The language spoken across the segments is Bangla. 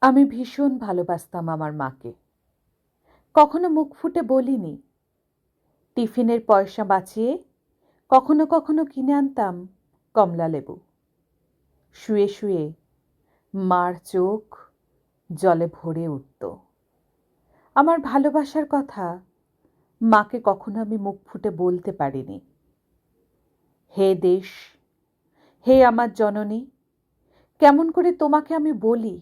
আমি ভীষণ ভালোবাসতাম আমার মাকে। কখনো মুখ ফুটে বলিনি। টিফিনের পয়সা বাঁচিয়ে কখনো কখনো কিনে আনতাম কমলালেবু। শুয়ে শুয়ে মার চোখ জলে ভরে উঠত। আমার ভালোবাসার কথা মাকে কখনো আমি মুখ ফুটে বলতে পারিনি। হে দেশ, হে আমার জননী, কেমন করে তোমাকে আমি বলি?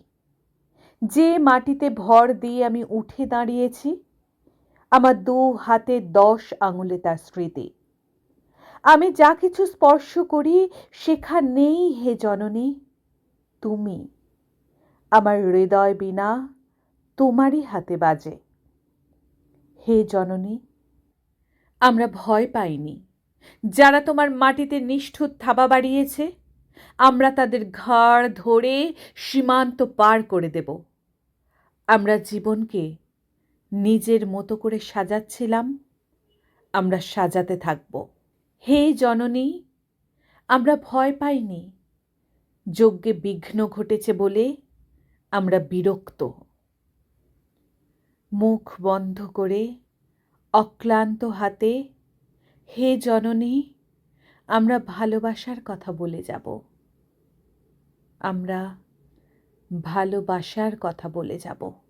যে মাটিতে ভর দিয়ে আমি উঠে দাঁড়িয়েছি, আমার দু হাতে 10 আঙুলে তার স্মৃতি। আমি যা কিছু স্পর্শ করি সেখানেই হে জননী তুমি। আমার হৃদয় বীণা তোমারই হাতে বাজে। হে জননী, আমরা ভয় পাইনি। যারা তোমার মাটিতে নিষ্ঠুর থাবা বাড়িয়েছে, আমরা তাদের ঘাড় ধরে সীমান্ত পার করে দেব। আমরা জীবনকে নিজের মতো করে সাজাচ্ছিলাম, আমরা সাজাতে থাকব। হে জননী, আমরা ভয় পাইনি। যজ্ঞে বিঘ্ন ঘটেছে বলে আমরা বিরক্ত। মুখ বন্ধ করে অক্লান্ত হাতে হে জননী, আমরা ভালোবাসার কথা বলে যাব। আমরা ভালোবাসার কথা বলে যাব।